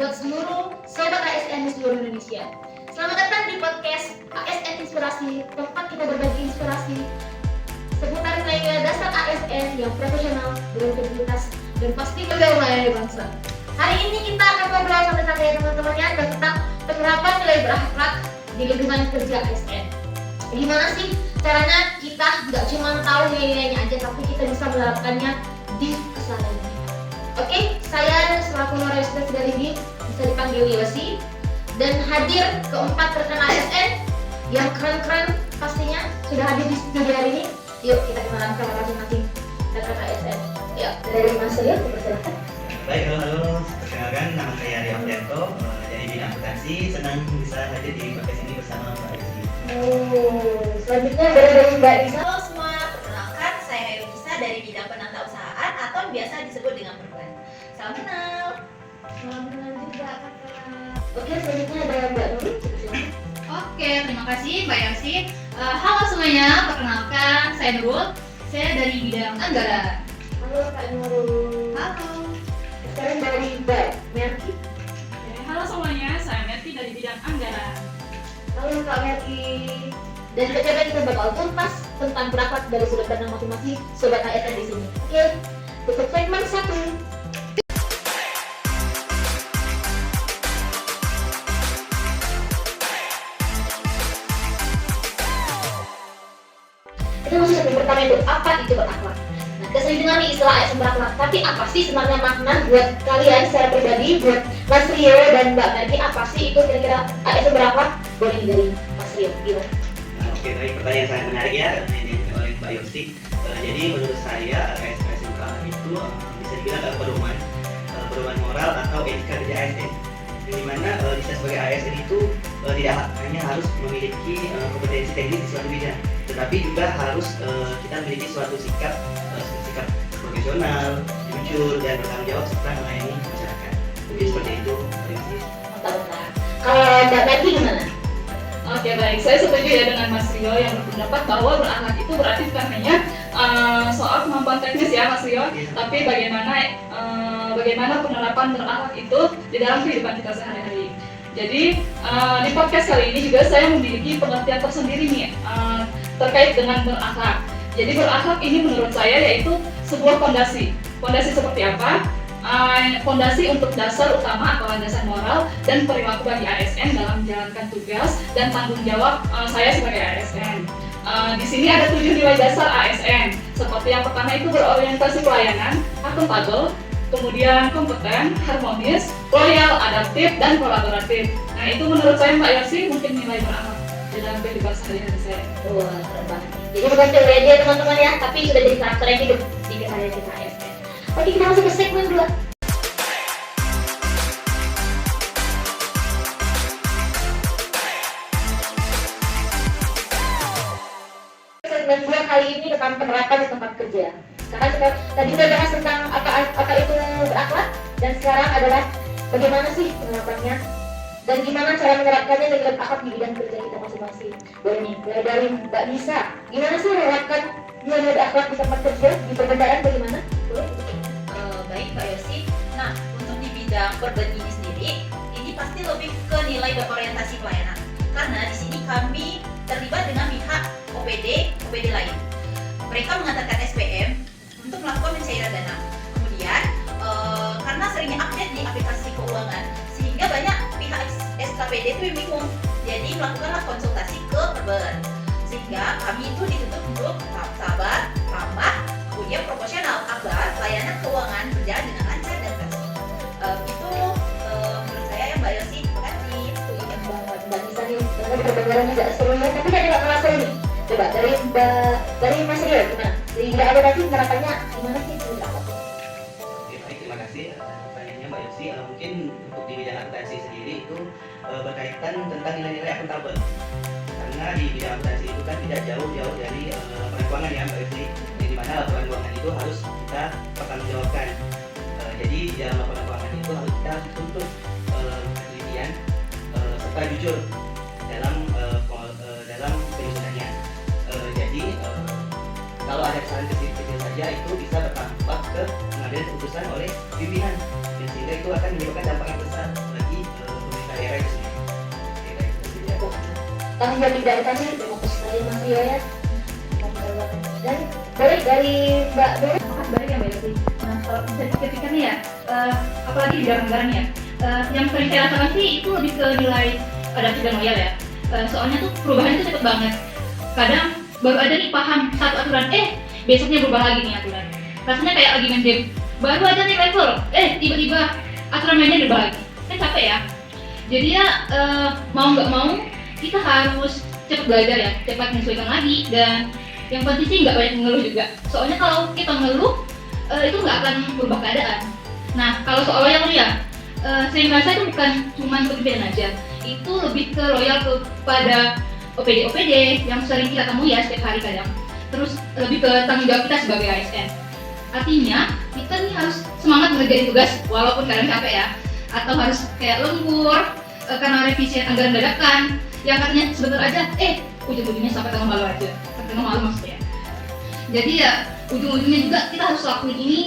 buat seluruh sobat ASN di seluruh Indonesia. Selamat datang di podcast ASN Inspirasi, tempat kita berbagi inspirasi seputar nilai dasar ASN yang profesional, berintegritas, dan pasti bangga melayani bangsa. Hari ini kita akan ngobrol santai-santai ya teman-temannya tentang penerapan nilai berakhlak di lingkungan kerja ASN. Gimana sih caranya kita nggak cuma tahu nilai-nilainya aja, tapi kita bisa menerapkannya di keseharian. Oke, saya selaku Norestes dari BIM, bisa dipanggil Yosi, dan hadir keempat rekan ASN yang keren-keren pastinya sudah hadir di studio hari ini. Yuk kita kenalan sama masing-masing rekan ASN. Ya, dari Mas Rio, dipersilakan. Baik, halo. Perkenalkan, nama saya Rio Prianto dari bidang akuntansi. Senang bisa hadir di podcast ini bersama Mbak Yosi. Selanjutnya dari Mbak Isa. Halo semua, perkenalkan saya Heru Nisa dari bidang penata usahaan atau biasa disebut dengan perban. Salam kenal. Salam kenal juga kakak. Oke, selanjutnya ada Mbak Nuri. Oke, terima kasih Mbak Yosi. Halo semuanya, perkenalkan saya Nurul. Saya dari bidang anggaran. Halo Kak Nurul. Halo. Sekarang dari Mbak Merki. Halo semuanya, saya Merti dari bidang anggaran. Halo Kak Merki. Dan ketiga kita bakal tuntas tentang berakhlak dari sudut pandang masing-masing sobat ASN di sini. Oke, untuk segmen 1. Kita masuk segmen pertama itu apa itu berakhlak. Nah, kita sering dengar nih istilah ASN berakhlak, tapi apa sih sebenarnya makna buat kalian secara pribadi, buat Mas Rio dan Mbak Merki, apa sih itu kira-kira ASN berakhlak? Boleh nih dari Mas Rio, gimana? Oke, baik, pertanyaan sangat menarik ya ini oleh Mbak Yosi. Jadi menurut saya ASN itu bisa dibilang pedoman moral atau etika kerja ASN. Di mana kita sebagai ASN itu tidak hanya harus memiliki kompetensi teknis di suatu bidang, tetapi juga harus kita memiliki suatu sikap profesional, jujur dan bertanggung jawab serta melayani masyarakat. Jadi seperti itu. Mantap. Kalau Mbak Merki gimana? Oke baik, saya setuju ya dengan Mas Rio yang berpendapat bahwa berakhlak itu berarti bukan hanya soal kemampuan teknis ya Mas Rio, tapi bagaimana penerapan berakhlak itu di dalam kehidupan kita sehari-hari. Jadi di podcast kali ini juga saya memiliki pengertian tersendiri nih terkait dengan berakhlak. Jadi berakhlak ini menurut saya yaitu sebuah fondasi. Fondasi seperti apa? Fondasi untuk dasar utama atau landasan moral dan perilaku bagi ASN dalam menjalankan tugas dan tanggung jawab saya sebagai ASN. Di sini ada 7 nilai dasar ASN. Seperti yang pertama itu berorientasi pelayanan, akuntabel, kemudian kompeten, harmonis, loyal, adaptif, dan kolaboratif. Nah itu menurut saya Mbak Yosi mungkin nilai berakhlak di dalam kehidupan sehari-hari saya. Wah, keren banget. Jadi bukan teori aja teman-teman ya, tapi sudah jadi karakter yang hidup di keseharian kita ASN. Oke, kita masuk ke segmen 2. Segmen 2 kali ini tentang penerapan di tempat kerja. Sekarang kita tadi sudah bahas tentang apa itu berakhlak, dan sekarang adalah bagaimana sih penerapannya dan gimana cara menerapkannya dengan akhlak di bidang kerja kita masing-masing. Boleh nih, mulai dari Mbak Nisa, gimana sih menerapkan nilai akhlak di tempat kerja di perbedaan bagaimana? Boleh? Baik Mbak Yosi. Nah, untuk di bidang perban ini sendiri, ini pasti lebih ke nilai berorientasi pelayanan. Karena di sini kami terlibat dengan pihak OPD lain. Mereka mengantarkan SPM untuk melakukan pencairan dana. Kemudian karena seringnya update di aplikasi keuangan, sehingga banyak pihak SKPD itu bingung. Jadi melakukanlah konsultasi ke perban. Sehingga kami itu dituntut untuk sabar, ramah, kemudian proporsional agar pelayanan keuangan berjalan dengan lancar dan bersih. Itu menurut saya ya Mbak Yosi. Terima kasih. Mbak Nisa nih, ternyata kedengarannya agak seru ya, tapi saya nggak merasa ini. Coba dari Mas Rio gimana? Tidak ada lagi penerapannya gimana sih menurut apa? Oke, baik, terima kasih pertanyaannya Mbak Yosi. Mungkin untuk di bidang akuntansi sendiri itu berkaitan tentang nilai-nilai akuntabel. Karena di bidang akuntansi itu kan tidak jauh-jauh dari laporan keuangan ya Mbak Yosi. Di mana laporan keuangan itu harus kita pertanggungjawabkan. Jadi di dalam laporan keuangan itu harus kita tuntut ketelitian serta jujur dalam penyusunannya. Jadi kalau ada kesalahan kecil saja itu bisa berdampak ke pengambilan keputusan oleh pimpinan, dan sehingga itu akan menyebabkan dampak yang besar tanggung jawab tidak ditanya. Terima kasih sekali Mas Rio ya. Dan boleh dari Mbak Bella. Makasih banyak ya Mbak Yosi. Nah, kalau bisa dipikirkan nih ya, apalagi di dalam anggaran ya, yang sering saya rasakan sih itu lebih ke nilai adaptif dan loyal ya. Soalnya tuh perubahan itu cepet banget. Kadang baru ada nih paham satu aturan, besoknya berubah lagi nih aturan. Rasanya kayak lagi main game, baru aja nih level, tiba-tiba aturan mainnya berubah lagi. Kan capek ya. Jadi ya mau nggak mau kita harus cepat belajar ya, cepat menyesuaikan lagi, dan yang penting sih nggak banyak mengeluh juga. Soalnya kalau kita mengeluh itu nggak akan berubah keadaan. Nah kalau soal loyal nih ya, saya merasa itu bukan cuma untuk pimpinan aja, itu lebih ke loyal kepada OPD yang sering kita temui ya setiap hari kadang. Terus lebih ke tanggung jawab kita sebagai ASN. Artinya kita nih harus semangat mengerjain tugas walaupun kadang capek ya, atau harus kayak lembur karena revisi anggaran dadakan yang katanya sebentar aja, ujung-ujungnya sampai tengah malam aja, sampai tengah malam maksudnya. Jadi ya ujung-ujungnya juga kita harus lakuin ini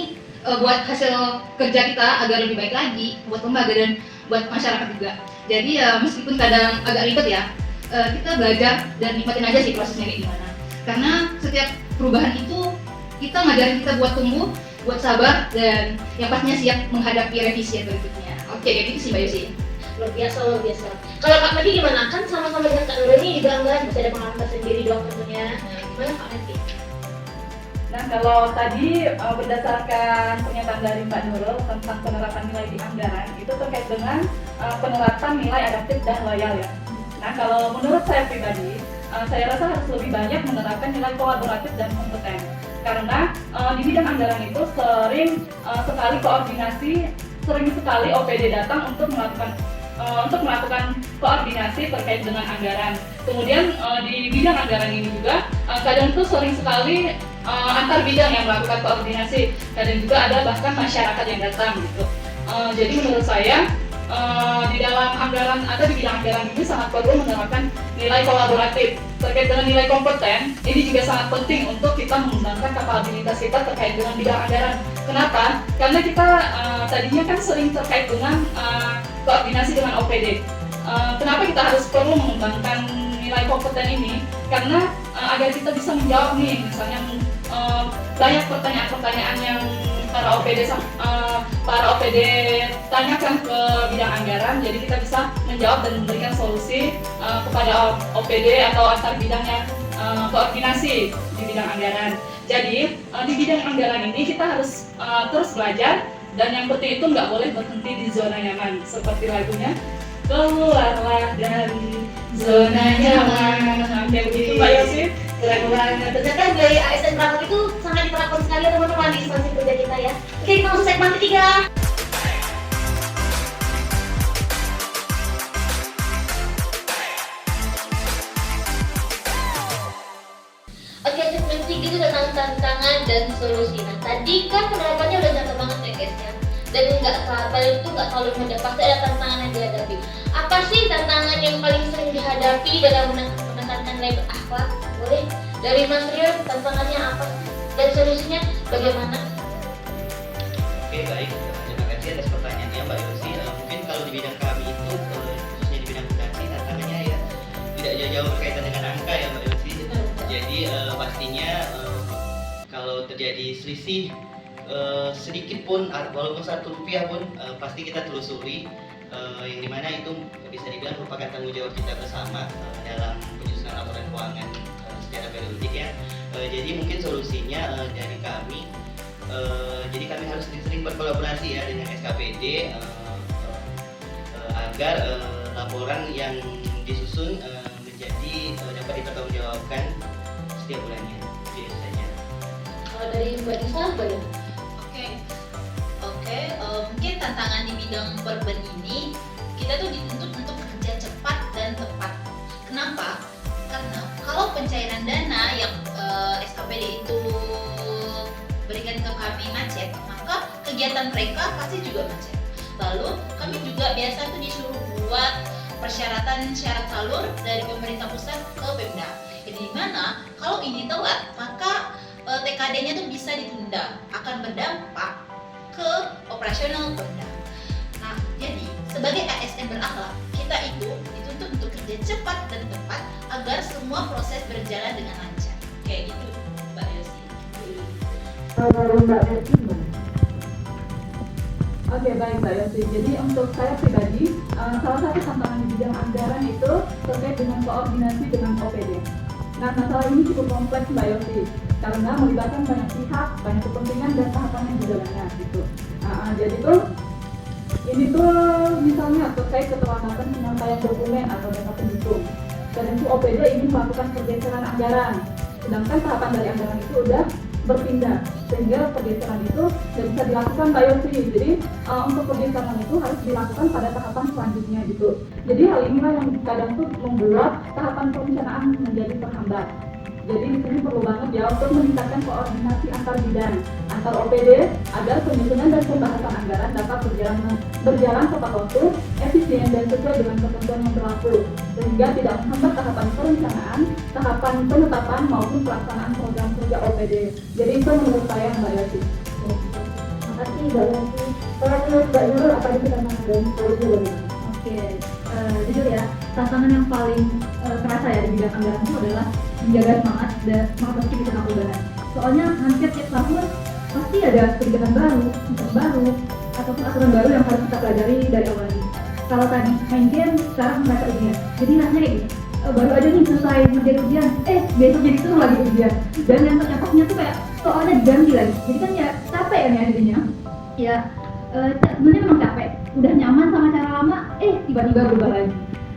buat hasil kerja kita agar lebih baik lagi, buat lembaga dan buat masyarakat juga. Jadi ya meskipun kadang agak ribet ya, kita belajar dan nikmatin aja sih prosesnya kayak gimana. Karena setiap perubahan itu kita ngajarin kita buat tumbuh, buat sabar, dan yang pastinya siap menghadapi revisi yang berikutnya. Oke, kayak gitu sih Mbak Yosi. Luar biasa. Kalau Kak Medi gimana? Kan sama-sama dengan Kak Nurul ini juga anggaran, bisa ada pengalaman sendiri dong tentunya. Gimana Kak Medi? Nah kalau tadi berdasarkan pernyataan dari Mbak Nurul tentang penerapan nilai di anggaran, itu terkait dengan penerapan nilai adaptif dan loyal ya. Nah kalau menurut saya pribadi, saya rasa harus lebih banyak menerapkan nilai kolaboratif dan kompeten. Karena di bidang anggaran itu sering sekali OPD datang untuk melakukan koordinasi terkait dengan anggaran. Kemudian di bidang anggaran ini juga kadang tuh sering sekali antar bidang yang melakukan koordinasi. Kadang juga ada bahkan masyarakat yang datang gitu. Jadi menurut saya di dalam anggaran atau di bidang anggaran ini sangat perlu menerapkan nilai kolaboratif. Terkait dengan nilai kompeten, ini juga sangat penting untuk kita mengembangkan kapabilitas kita terkait dengan bidang anggaran. Kenapa? Karena kita tadinya kan sering terkait dengan koordinasi dengan OPD. Kenapa kita harus perlu mengembangkan nilai kompeten ini? Karena agar kita bisa menjawab nih, misalnya banyak pertanyaan-pertanyaan yang para OPD tanyakan ke bidang anggaran, jadi kita bisa menjawab dan memberikan solusi kepada OPD atau antar bidang yang koordinasi di bidang anggaran. Jadi di bidang anggaran ini kita harus terus belajar, dan yang penting itu nggak boleh berhenti di zona nyaman, seperti lagunya keluarlah dari zona nyaman. Kayak begitu Mbak Yosi. Keren banget. Ternyata dari ASN Bangkok itu sangat diterapkan sekali ya teman-teman di instansi kerja kita ya. Oke, kita masuk segmen ketiga. Oke, segmen ketiga itu tentang tantangan dan solusi. Nah, tadi kan penerapannya udah nyata banget ya guys ya. Dan nggak selalu mudah, pasti ada tantangan yang dihadapi. Apa sih tantangan yang paling sering dihadapi dalam menekankan nilai berakhlak? Boleh dari Mas Rio, tantangannya apa dan solusinya bagaimana? Oke, baik. Terima kasih atas pertanyaannya Mbak Yosi. Mungkin kalau di bidang kami itu, khususnya di bidang akuntansi, tantangannya ya tidak jauh-jauh berkaitan dengan angka ya Mbak Yosi. Jadi pastinya kalau terjadi selisih sedikit pun, walaupun Rp1 pun pasti kita telusuri, yang dimana itu bisa dibilang merupakan tanggung jawab kita bersama dalam penyusunan laporan keuangan secara periodik ya. Jadi mungkin solusinya dari kami, jadi kami harus sering berkolaborasi ya dengan SKPD agar laporan yang disusun menjadi dapat dipertanggungjawabkan setiap bulannya. Biasanya. Kalau dari Mbak Nisa, bagaimana? Oke, mungkin tantangan di bidang perben ini kita tuh dituntut untuk kerja cepat dan tepat. Kenapa? Karena kalau pencairan dana yang SKPD itu berikan ke kami macet, maka kegiatan mereka pasti juga macet. Lalu kami juga biasa tuh disuruh buat persyaratan syarat salur dari pemerintah pusat ke Pemda. Jadi dimana kalau ini telat, maka TKD-nya tuh bisa ditunda, akan berdampak ke operasional Pemda. Nah, jadi sebagai ASN berakhlak, kita itu dituntut untuk kerja cepat dan tepat semua proses berjalan dengan lancar. Kayak gitu, Mbak Yosi. Oke, baik Mbak Yosi. Jadi untuk saya pribadi, salah satu tantangan di bidang anggaran itu terkait dengan koordinasi dengan OPD. Nah, masalah ini cukup kompleks Mbak Yosi, karena melibatkan banyak pihak, banyak kepentingan dan tahapan yang berjalannya gitu. Jadi tuh ini tuh misalnya terkait keterlambatan penyampaian dokumen atau data pendukung. Dan itu OPD ingin melakukan pergeseran anggaran, sedangkan tahapan dari anggaran itu udah berpindah, sehingga pergeseran itu tidak bisa dilakukan Mbak Yosi. Jadi untuk pergeseran itu harus dilakukan pada tahapan selanjutnya gitu. Jadi hal inilah yang kadang tuh membuat tahapan perencanaan menjadi terhambat. Jadi di sini perlu banget ya untuk meningkatkan koordinasi antar bidang, antar OPD, agar penyusunan dan pembahasan anggaran dapat berjalan tepat waktu, efisien dan sesuai dengan ketentuan yang berlaku, sehingga tidak menghambat tahapan perencanaan, tahapan penetapan maupun pelaksanaan program kerja OPD. Jadi itu menurut saya Mbak Yati. Makasih Mbak Yati. Kalau menurut Mbak Nurul apa yang kita mengambil solusi bagaimana? Oke, jujur ya, tantangan yang paling kerasa ya di bidang anggaran itu adalah menjaga semangat positif di tengah perubahan. Soalnya hampir tiap tahun pasti ada kebijakan baru, sistem baru, ataupun aturan baru yang harus kita pelajari dari awal lagi. Kalau tadi main game, sekarang mereka ujian. Jadi rasanya kayak gini, baru aja nih selesai ngerjain ujian, besok jadi itu lagi ujian. Dan yang ternyata tuh kayak soalnya diganti lagi. Jadi kan ya capek kan ya jadinya. Ya, sebenarnya memang capek. Udah nyaman sama cara lama, tiba-tiba berubah lagi.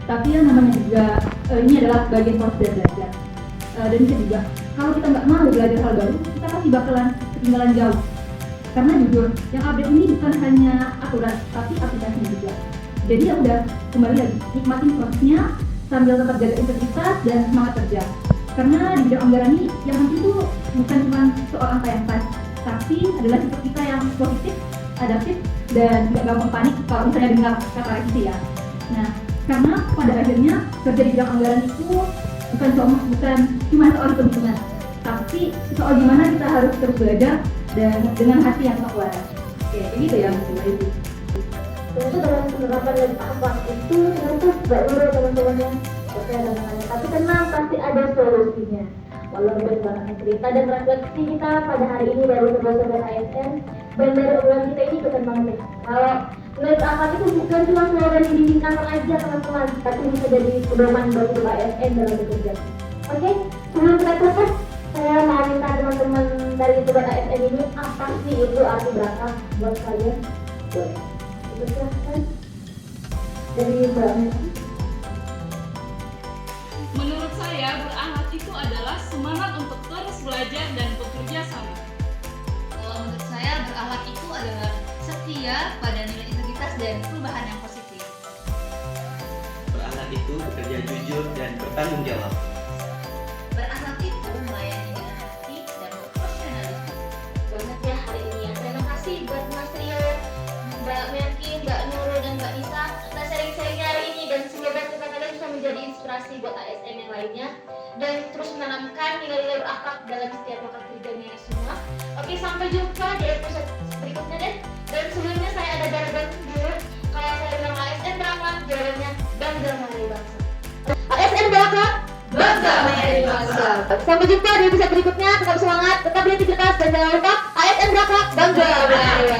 Tapi yang namanya juga ini adalah bagian proses belajar. Dan bisa juga kalau kita nggak mau belajar hal baru, kita pasti bakalan ketinggalan jauh. Karena jujur, yang update ini bukan hanya aturan, tapi aplikasinya juga. Jadi ya udah, kembali lagi nikmatin prosesnya sambil tetap jaga integritas dan semangat kerja. Karena di bidang anggaran ini yang penting tuh bukan cuma soal angka yang pas, tapi adalah sikap kita yang positif, adaptif, dan tidak gampang panik kalau misalnya dengar kata revisi ya. Nah, karena pada akhirnya kerja di bidang anggaran itu bukan cuma soal hitung-hitungan, tapi soal gimana kita harus terus belajar dan dengan hati yang tak waras. Oke, kayak gitu ya Mbak Ibu. Tentu dalam penerapan dan tahapan itu ternyata Mbak Nurul teman-temannya percaya dengan tapi tenang, pasti ada solusinya. Walau banyak cerita dan refleksi kita pada hari ini dari sobat-sobat ASN dan dari obrolan kita ini keren banget. Kalau menurut akal itu bukan cuma slogan di dinding kantor aja teman-teman, tapi bisa jadi pedoman bagi sobat ASN dalam bekerja. Oke, sebelum kita tutup, saya mau minta teman-teman dari sobat ASN ini apa sih itu arti berangkat buat kalian? Boleh dijelaskan dari Mbak Nurul. Menurut saya berakhlak itu adalah semangat untuk terus belajar dan bekerja sama. Kalau menurut saya berakhlak itu adalah setia pada nilai integritas dan perubahan yang positif. Berakhlak itu bekerja jujur dan bertanggung jawab. Berakhlak itu melayani dengan hati dan profesionalisme. Banget ya hari ini ya. Terima kasih buat Mas Rio, Mbak Melki, Mbak Nurul, dan Mbak Nisa atas sharing-sharingnya hari ini, dan semoga kita kalian bisa menjadi inspirasi buat ASN yang lainnya dan terus menanamkan nilai-nilai berakhlak dalam setiap langkah kerjanya semua. Oke, sampai jumpa di episode berikutnya deh. Dan sebelumnya saya ada jawaban dulu. Kalau saya bilang ASN berakhlak, jawabannya bangga melayani bangsa. ASN berakhlak, Bangga melayani bangsa. sampai jumpa di episode berikutnya. Tetap semangat, tetap berintegritas, dan jangan lupa ASN berakhlak, bangga melayani bangsa.